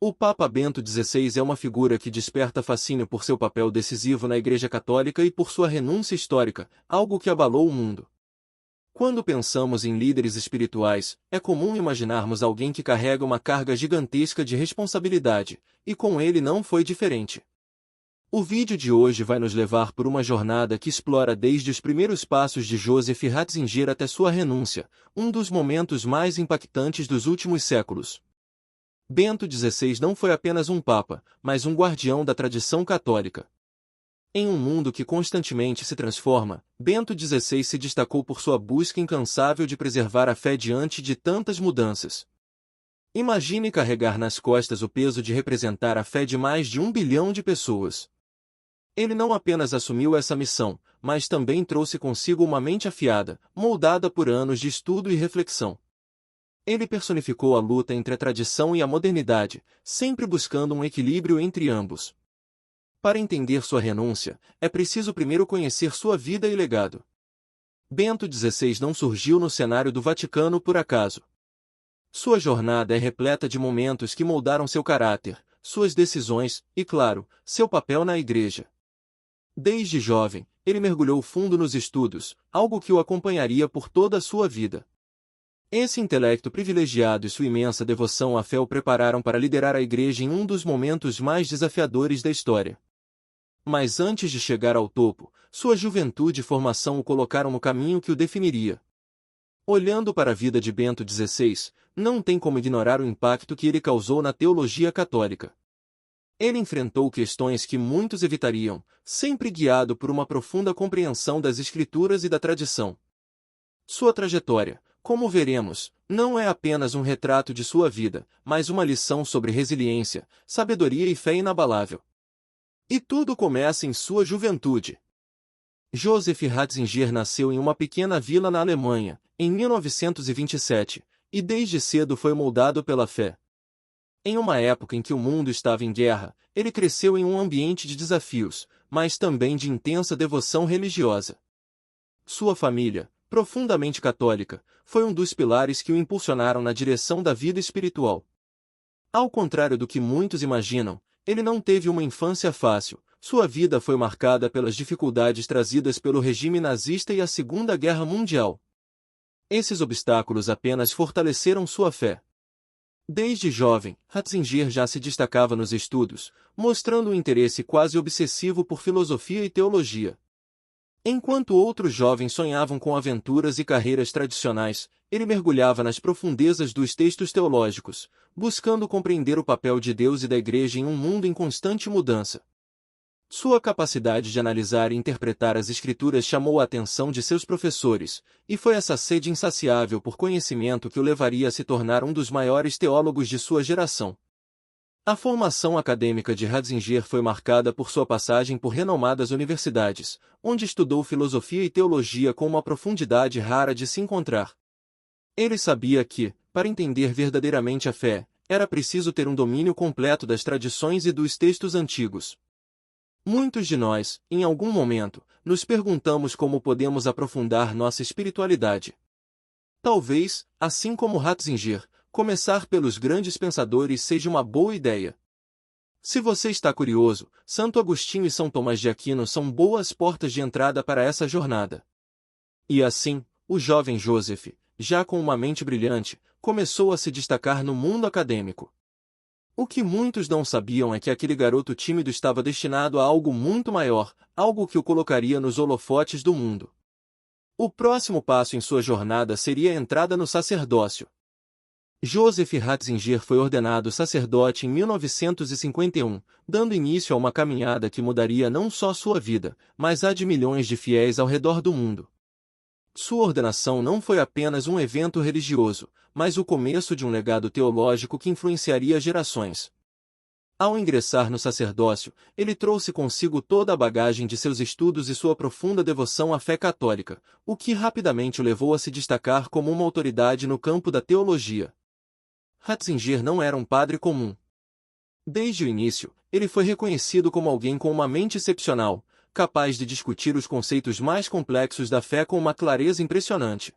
O Papa Bento XVI é uma figura que desperta fascínio por seu papel decisivo na Igreja Católica e por sua renúncia histórica, algo que abalou o mundo. Quando pensamos em líderes espirituais, é comum imaginarmos alguém que carrega uma carga gigantesca de responsabilidade, e com ele não foi diferente. O vídeo de hoje vai nos levar por uma jornada que explora desde os primeiros passos de Joseph Ratzinger até sua renúncia, um dos momentos mais impactantes dos últimos séculos. Bento XVI não foi apenas um papa, mas um guardião da tradição católica. Em um mundo que constantemente se transforma, Bento XVI se destacou por sua busca incansável de preservar a fé diante de tantas mudanças. Imagine carregar nas costas o peso de representar a fé de mais de 1 bilhão de pessoas. Ele não apenas assumiu essa missão, mas também trouxe consigo uma mente afiada, moldada por anos de estudo e reflexão. Ele personificou a luta entre a tradição e a modernidade, sempre buscando um equilíbrio entre ambos. Para entender sua renúncia, é preciso primeiro conhecer sua vida e legado. Bento XVI não surgiu no cenário do Vaticano por acaso. Sua jornada é repleta de momentos que moldaram seu caráter, suas decisões e, claro, seu papel na Igreja. Desde jovem, ele mergulhou fundo nos estudos, algo que o acompanharia por toda a sua vida. Esse intelecto privilegiado e sua imensa devoção à fé o prepararam para liderar a Igreja em um dos momentos mais desafiadores da história. Mas antes de chegar ao topo, sua juventude e formação o colocaram no caminho que o definiria. Olhando para a vida de Bento XVI, não tem como ignorar o impacto que ele causou na teologia católica. Ele enfrentou questões que muitos evitariam, sempre guiado por uma profunda compreensão das Escrituras e da tradição. Sua trajetória, como veremos, não é apenas um retrato de sua vida, mas uma lição sobre resiliência, sabedoria e fé inabalável. E tudo começa em sua juventude. Joseph Ratzinger nasceu em uma pequena vila na Alemanha, em 1927, e desde cedo foi moldado pela fé. Em uma época em que o mundo estava em guerra, ele cresceu em um ambiente de desafios, mas também de intensa devoção religiosa. Sua família, profundamente católica, foi um dos pilares que o impulsionaram na direção da vida espiritual. Ao contrário do que muitos imaginam, ele não teve uma infância fácil. Sua vida foi marcada pelas dificuldades trazidas pelo regime nazista e a Segunda Guerra Mundial. Esses obstáculos apenas fortaleceram sua fé. Desde jovem, Ratzinger já se destacava nos estudos, mostrando um interesse quase obsessivo por filosofia e teologia. Enquanto outros jovens sonhavam com aventuras e carreiras tradicionais, ele mergulhava nas profundezas dos textos teológicos, buscando compreender o papel de Deus e da Igreja em um mundo em constante mudança. Sua capacidade de analisar e interpretar as Escrituras chamou a atenção de seus professores, e foi essa sede insaciável por conhecimento que o levaria a se tornar um dos maiores teólogos de sua geração. A formação acadêmica de Ratzinger foi marcada por sua passagem por renomadas universidades, onde estudou filosofia e teologia com uma profundidade rara de se encontrar. Ele sabia que, para entender verdadeiramente a fé, era preciso ter um domínio completo das tradições e dos textos antigos. Muitos de nós, em algum momento, nos perguntamos como podemos aprofundar nossa espiritualidade. Talvez, assim como Ratzinger, começar pelos grandes pensadores seja uma boa ideia. Se você está curioso, Santo Agostinho e São Tomás de Aquino são boas portas de entrada para essa jornada. E assim, o jovem Joseph, já com uma mente brilhante, começou a se destacar no mundo acadêmico. O que muitos não sabiam é que aquele garoto tímido estava destinado a algo muito maior, algo que o colocaria nos holofotes do mundo. O próximo passo em sua jornada seria a entrada no sacerdócio. Joseph Ratzinger foi ordenado sacerdote em 1951, dando início a uma caminhada que mudaria não só sua vida, mas a de milhões de fiéis ao redor do mundo. Sua ordenação não foi apenas um evento religioso, mas o começo de um legado teológico que influenciaria gerações. Ao ingressar no sacerdócio, ele trouxe consigo toda a bagagem de seus estudos e sua profunda devoção à fé católica, o que rapidamente o levou a se destacar como uma autoridade no campo da teologia. Ratzinger não era um padre comum. Desde o início, ele foi reconhecido como alguém com uma mente excepcional, capaz de discutir os conceitos mais complexos da fé com uma clareza impressionante.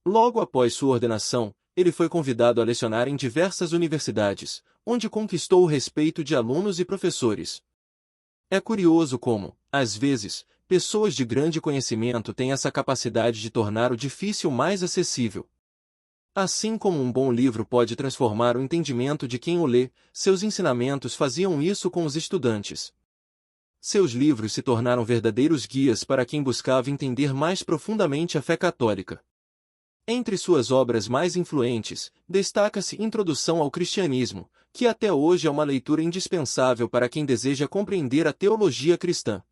Logo após sua ordenação, ele foi convidado a lecionar em diversas universidades, onde conquistou o respeito de alunos e professores. É curioso como, às vezes, pessoas de grande conhecimento têm essa capacidade de tornar o difícil mais acessível. Assim como um bom livro pode transformar o entendimento de quem o lê, seus ensinamentos faziam isso com os estudantes. Seus livros se tornaram verdadeiros guias para quem buscava entender mais profundamente a fé católica. Entre suas obras mais influentes, destaca-se Introdução ao Cristianismo, que até hoje é uma leitura indispensável para quem deseja compreender a teologia cristã.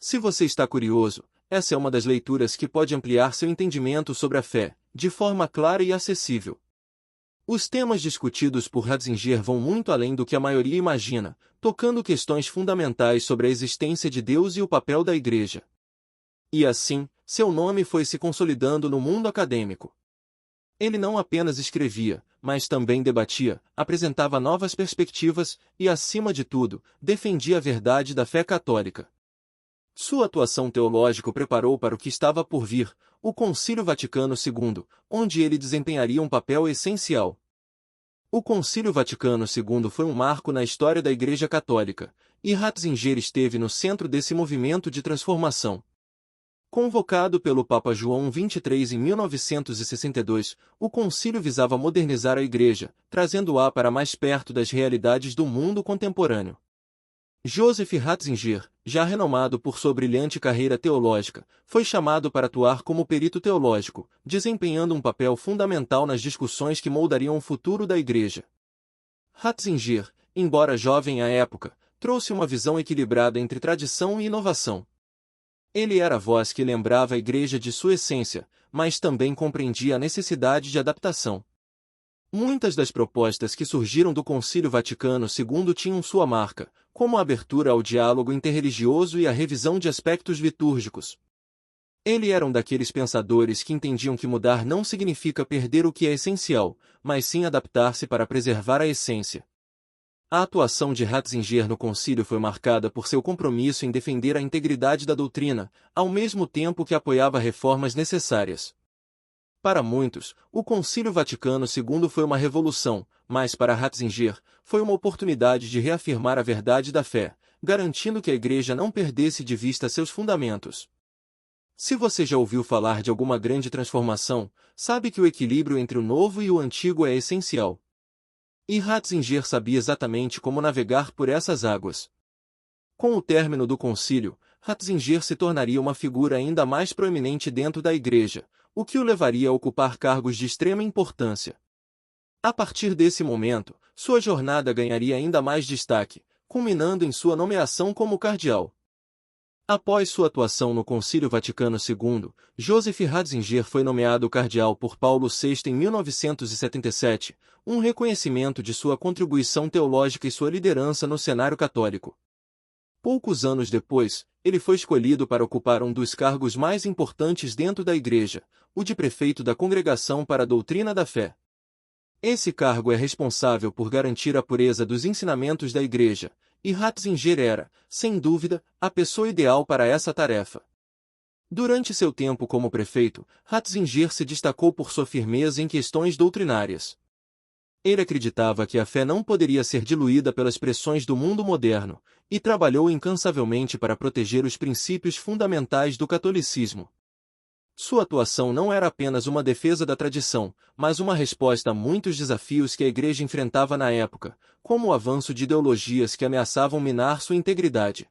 Se você está curioso, essa é uma das leituras que pode ampliar seu entendimento sobre a fé, de forma clara e acessível. Os temas discutidos por Ratzinger vão muito além do que a maioria imagina, tocando questões fundamentais sobre a existência de Deus e o papel da Igreja. E assim, seu nome foi se consolidando no mundo acadêmico. Ele não apenas escrevia, mas também debatia, apresentava novas perspectivas e, acima de tudo, defendia a verdade da fé católica. Sua atuação teológica o preparou para o que estava por vir, o Concílio Vaticano II, onde ele desempenharia um papel essencial. O Concílio Vaticano II foi um marco na história da Igreja Católica, e Ratzinger esteve no centro desse movimento de transformação. Convocado pelo Papa João XXIII em 1962, o concílio visava modernizar a Igreja, trazendo-a para mais perto das realidades do mundo contemporâneo. Joseph Ratzinger, já renomado por sua brilhante carreira teológica, foi chamado para atuar como perito teológico, desempenhando um papel fundamental nas discussões que moldariam o futuro da Igreja. Ratzinger, embora jovem à época, trouxe uma visão equilibrada entre tradição e inovação. Ele era a voz que lembrava a Igreja de sua essência, mas também compreendia a necessidade de adaptação. Muitas das propostas que surgiram do Concílio Vaticano II tinham sua marca, como a abertura ao diálogo interreligioso e a revisão de aspectos litúrgicos. Ele era um daqueles pensadores que entendiam que mudar não significa perder o que é essencial, mas sim adaptar-se para preservar a essência. A atuação de Ratzinger no concílio foi marcada por seu compromisso em defender a integridade da doutrina, ao mesmo tempo que apoiava reformas necessárias. Para muitos, o Concílio Vaticano II foi uma revolução, mas para Ratzinger, foi uma oportunidade de reafirmar a verdade da fé, garantindo que a Igreja não perdesse de vista seus fundamentos. Se você já ouviu falar de alguma grande transformação, sabe que o equilíbrio entre o novo e o antigo é essencial. E Ratzinger sabia exatamente como navegar por essas águas. Com o término do concílio, Ratzinger se tornaria uma figura ainda mais proeminente dentro da Igreja, o que o levaria a ocupar cargos de extrema importância. A partir desse momento, sua jornada ganharia ainda mais destaque, culminando em sua nomeação como cardeal. Após sua atuação no Concílio Vaticano II, Joseph Ratzinger foi nomeado cardeal por Paulo VI em 1977, um reconhecimento de sua contribuição teológica e sua liderança no cenário católico. Poucos anos depois, ele foi escolhido para ocupar um dos cargos mais importantes dentro da Igreja, o de prefeito da Congregação para a Doutrina da Fé. Esse cargo é responsável por garantir a pureza dos ensinamentos da Igreja, e Ratzinger era, sem dúvida, a pessoa ideal para essa tarefa. Durante seu tempo como prefeito, Ratzinger se destacou por sua firmeza em questões doutrinárias. Ele acreditava que a fé não poderia ser diluída pelas pressões do mundo moderno, e trabalhou incansavelmente para proteger os princípios fundamentais do catolicismo. Sua atuação não era apenas uma defesa da tradição, mas uma resposta a muitos desafios que a Igreja enfrentava na época, como o avanço de ideologias que ameaçavam minar sua integridade.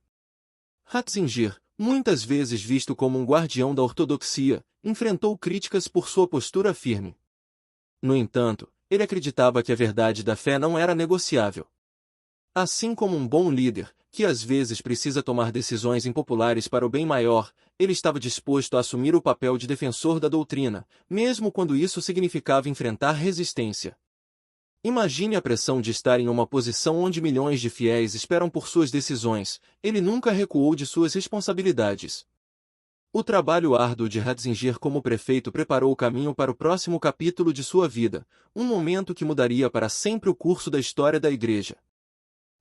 Ratzinger, muitas vezes visto como um guardião da ortodoxia, enfrentou críticas por sua postura firme. No entanto, ele acreditava que a verdade da fé não era negociável. Assim como um bom líder, que às vezes precisa tomar decisões impopulares para o bem maior, ele estava disposto a assumir o papel de defensor da doutrina, mesmo quando isso significava enfrentar resistência. Imagine a pressão de estar em uma posição onde milhões de fiéis esperam por suas decisões. Ele nunca recuou de suas responsabilidades. O trabalho árduo de Ratzinger como prefeito preparou o caminho para o próximo capítulo de sua vida, um momento que mudaria para sempre o curso da história da Igreja.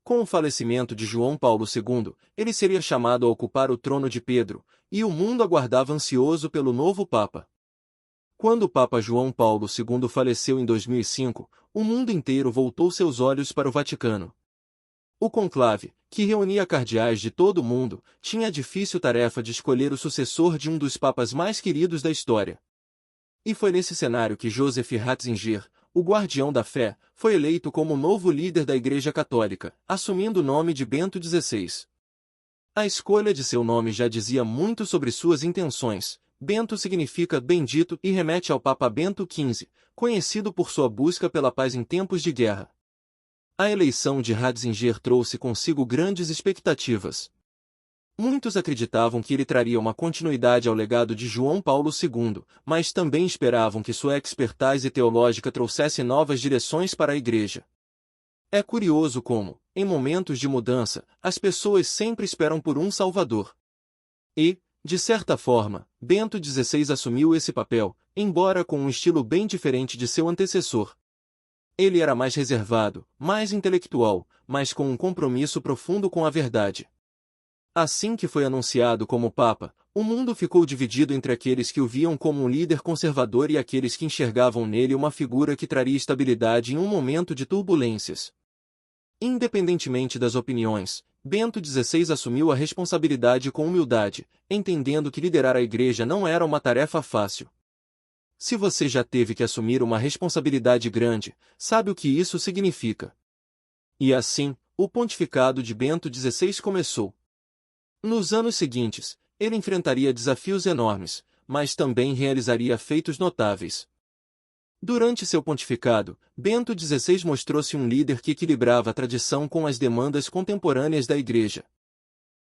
Com o falecimento de João Paulo II, ele seria chamado a ocupar o trono de Pedro, e o mundo aguardava ansioso pelo novo Papa. Quando o Papa João Paulo II faleceu em 2005, o mundo inteiro voltou seus olhos para o Vaticano. O conclave, que reunia cardeais de todo o mundo, tinha a difícil tarefa de escolher o sucessor de um dos papas mais queridos da história. E foi nesse cenário que Joseph Ratzinger, o guardião da fé, foi eleito como novo líder da Igreja Católica, assumindo o nome de Bento XVI. A escolha de seu nome já dizia muito sobre suas intenções. Bento significa bendito e remete ao Papa Bento XV, conhecido por sua busca pela paz em tempos de guerra. A eleição de Ratzinger trouxe consigo grandes expectativas. Muitos acreditavam que ele traria uma continuidade ao legado de João Paulo II, mas também esperavam que sua expertise teológica trouxesse novas direções para a Igreja. É curioso como, em momentos de mudança, as pessoas sempre esperam por um Salvador. E, de certa forma, Bento XVI assumiu esse papel, embora com um estilo bem diferente de seu antecessor. Ele era mais reservado, mais intelectual, mas com um compromisso profundo com a verdade. Assim que foi anunciado como Papa, o mundo ficou dividido entre aqueles que o viam como um líder conservador e aqueles que enxergavam nele uma figura que traria estabilidade em um momento de turbulências. Independentemente das opiniões, Bento XVI assumiu a responsabilidade com humildade, entendendo que liderar a Igreja não era uma tarefa fácil. Se você já teve que assumir uma responsabilidade grande, sabe o que isso significa. E assim, o pontificado de Bento XVI começou. Nos anos seguintes, ele enfrentaria desafios enormes, mas também realizaria feitos notáveis. Durante seu pontificado, Bento XVI mostrou-se um líder que equilibrava a tradição com as demandas contemporâneas da Igreja.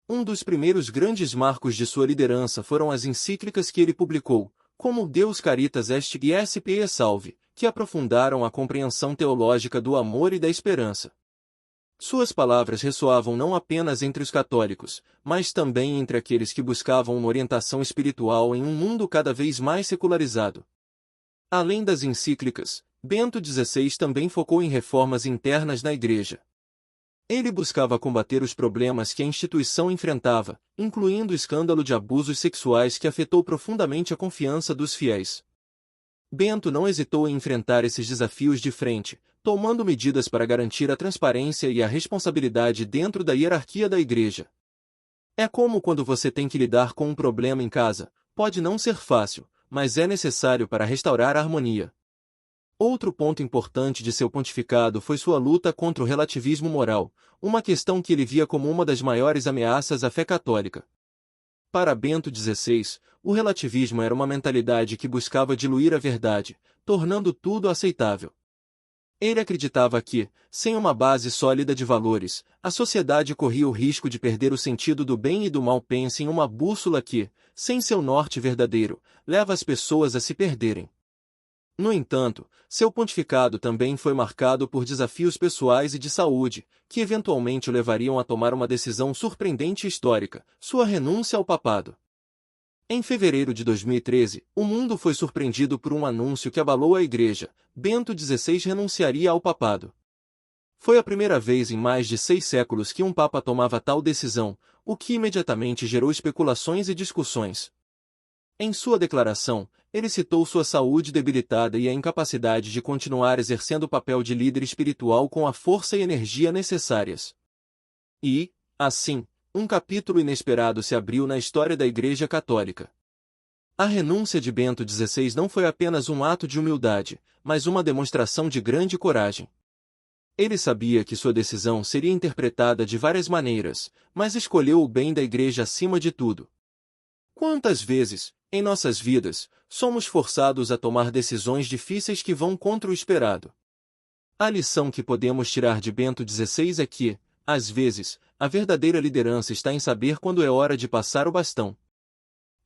Um dos primeiros grandes marcos de sua liderança foram as encíclicas que ele publicou, como Deus Caritas Est e Spe Salve, que aprofundaram a compreensão teológica do amor e da esperança. Suas palavras ressoavam não apenas entre os católicos, mas também entre aqueles que buscavam uma orientação espiritual em um mundo cada vez mais secularizado. Além das encíclicas, Bento XVI também focou em reformas internas na Igreja. Ele buscava combater os problemas que a instituição enfrentava, incluindo o escândalo de abusos sexuais que afetou profundamente a confiança dos fiéis. Bento não hesitou em enfrentar esses desafios de frente, tomando medidas para garantir a transparência e a responsabilidade dentro da hierarquia da Igreja. É como quando você tem que lidar com um problema em casa, pode não ser fácil, mas é necessário para restaurar a harmonia. Outro ponto importante de seu pontificado foi sua luta contra o relativismo moral, uma questão que ele via como uma das maiores ameaças à fé católica. Para Bento XVI, o relativismo era uma mentalidade que buscava diluir a verdade, tornando tudo aceitável. Ele acreditava que, sem uma base sólida de valores, a sociedade corria o risco de perder o sentido do bem e do mal. Pense em uma bússola que, sem seu norte verdadeiro, leva as pessoas a se perderem. No entanto, seu pontificado também foi marcado por desafios pessoais e de saúde, que eventualmente o levariam a tomar uma decisão surpreendente e histórica, sua renúncia ao papado. Em fevereiro de 2013, o mundo foi surpreendido por um anúncio que abalou a Igreja: Bento XVI renunciaria ao papado. Foi a primeira vez em mais de 6 séculos que um papa tomava tal decisão, o que imediatamente gerou especulações e discussões. Em sua declaração, ele citou sua saúde debilitada e a incapacidade de continuar exercendo o papel de líder espiritual com a força e energia necessárias. E, assim, um capítulo inesperado se abriu na história da Igreja Católica. A renúncia de Bento XVI não foi apenas um ato de humildade, mas uma demonstração de grande coragem. Ele sabia que sua decisão seria interpretada de várias maneiras, mas escolheu o bem da Igreja acima de tudo. Quantas vezes, em nossas vidas, somos forçados a tomar decisões difíceis que vão contra o esperado? A lição que podemos tirar de Bento XVI é que, às vezes, a verdadeira liderança está em saber quando é hora de passar o bastão.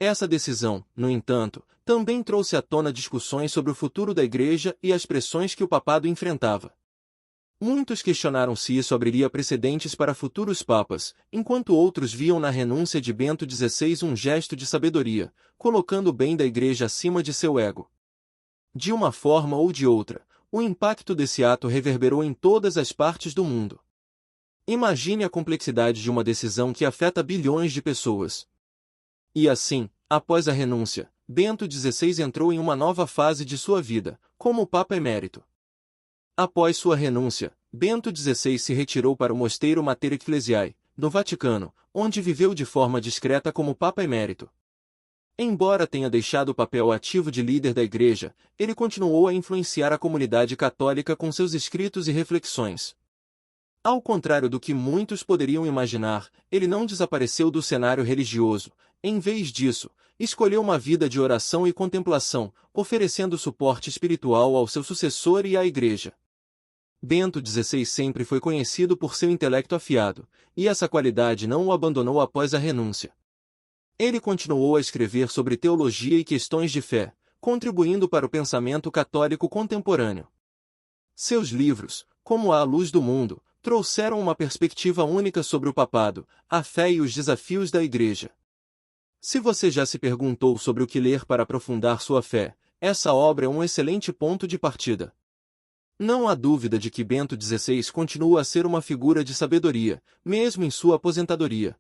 Essa decisão, no entanto, também trouxe à tona discussões sobre o futuro da Igreja e as pressões que o papado enfrentava. Muitos questionaram se isso abriria precedentes para futuros papas, enquanto outros viam na renúncia de Bento XVI um gesto de sabedoria, colocando o bem da Igreja acima de seu ego. De uma forma ou de outra, o impacto desse ato reverberou em todas as partes do mundo. Imagine a complexidade de uma decisão que afeta bilhões de pessoas. E assim, após a renúncia, Bento XVI entrou em uma nova fase de sua vida, como Papa Emérito. Após sua renúncia, Bento XVI se retirou para o Mosteiro Mater Ecclesiae, no Vaticano, onde viveu de forma discreta como Papa Emérito. Embora tenha deixado o papel ativo de líder da Igreja, ele continuou a influenciar a comunidade católica com seus escritos e reflexões. Ao contrário do que muitos poderiam imaginar, ele não desapareceu do cenário religioso. Em vez disso, escolheu uma vida de oração e contemplação, oferecendo suporte espiritual ao seu sucessor e à Igreja. Bento XVI sempre foi conhecido por seu intelecto afiado, e essa qualidade não o abandonou após a renúncia. Ele continuou a escrever sobre teologia e questões de fé, contribuindo para o pensamento católico contemporâneo. Seus livros, como A Luz do Mundo, trouxeram uma perspectiva única sobre o papado, a fé e os desafios da Igreja. Se você já se perguntou sobre o que ler para aprofundar sua fé, essa obra é um excelente ponto de partida. Não há dúvida de que Bento XVI continua a ser uma figura de sabedoria, mesmo em sua aposentadoria.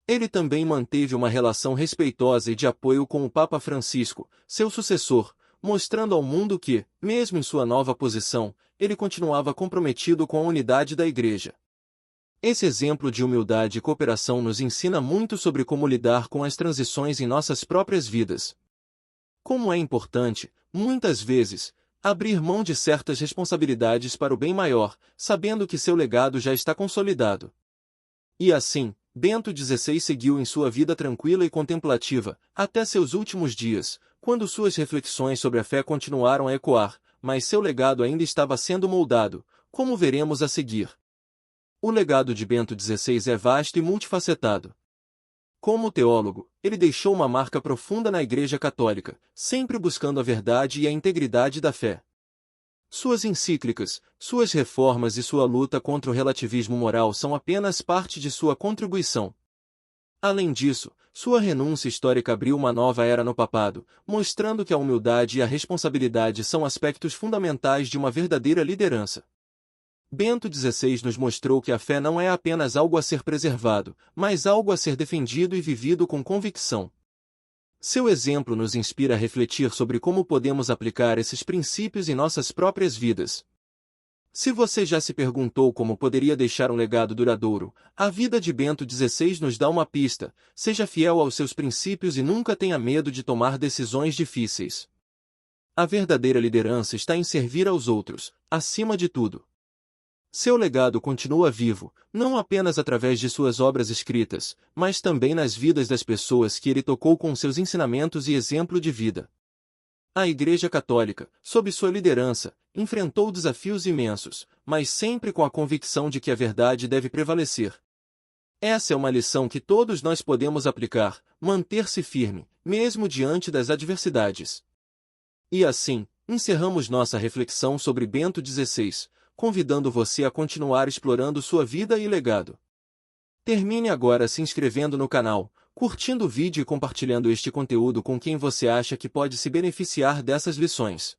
Ele também manteve uma relação respeitosa e de apoio com o Papa Francisco, seu sucessor, mostrando ao mundo que, mesmo em sua nova posição, ele continuava comprometido com a unidade da Igreja. Esse exemplo de humildade e cooperação nos ensina muito sobre como lidar com as transições em nossas próprias vidas. Como é importante, muitas vezes, abrir mão de certas responsabilidades para o bem maior, sabendo que seu legado já está consolidado. E assim, Bento XVI seguiu em sua vida tranquila e contemplativa, até seus últimos dias, quando suas reflexões sobre a fé continuaram a ecoar, mas seu legado ainda estava sendo moldado, como veremos a seguir. O legado de Bento XVI é vasto e multifacetado. Como teólogo, ele deixou uma marca profunda na Igreja Católica, sempre buscando a verdade e a integridade da fé. Suas encíclicas, suas reformas e sua luta contra o relativismo moral são apenas parte de sua contribuição. Além disso, sua renúncia histórica abriu uma nova era no papado, mostrando que a humildade e a responsabilidade são aspectos fundamentais de uma verdadeira liderança. Bento XVI nos mostrou que a fé não é apenas algo a ser preservado, mas algo a ser defendido e vivido com convicção. Seu exemplo nos inspira a refletir sobre como podemos aplicar esses princípios em nossas próprias vidas. Se você já se perguntou como poderia deixar um legado duradouro, a vida de Bento XVI nos dá uma pista: seja fiel aos seus princípios e nunca tenha medo de tomar decisões difíceis. A verdadeira liderança está em servir aos outros, acima de tudo. Seu legado continua vivo, não apenas através de suas obras escritas, mas também nas vidas das pessoas que ele tocou com seus ensinamentos e exemplo de vida. A Igreja Católica, sob sua liderança, enfrentou desafios imensos, mas sempre com a convicção de que a verdade deve prevalecer. Essa é uma lição que todos nós podemos aplicar: manter-se firme, mesmo diante das adversidades. E assim, encerramos nossa reflexão sobre Bento XVI, convidando você a continuar explorando sua vida e legado. Termine agora se inscrevendo no canal, curtindo o vídeo e compartilhando este conteúdo com quem você acha que pode se beneficiar dessas lições.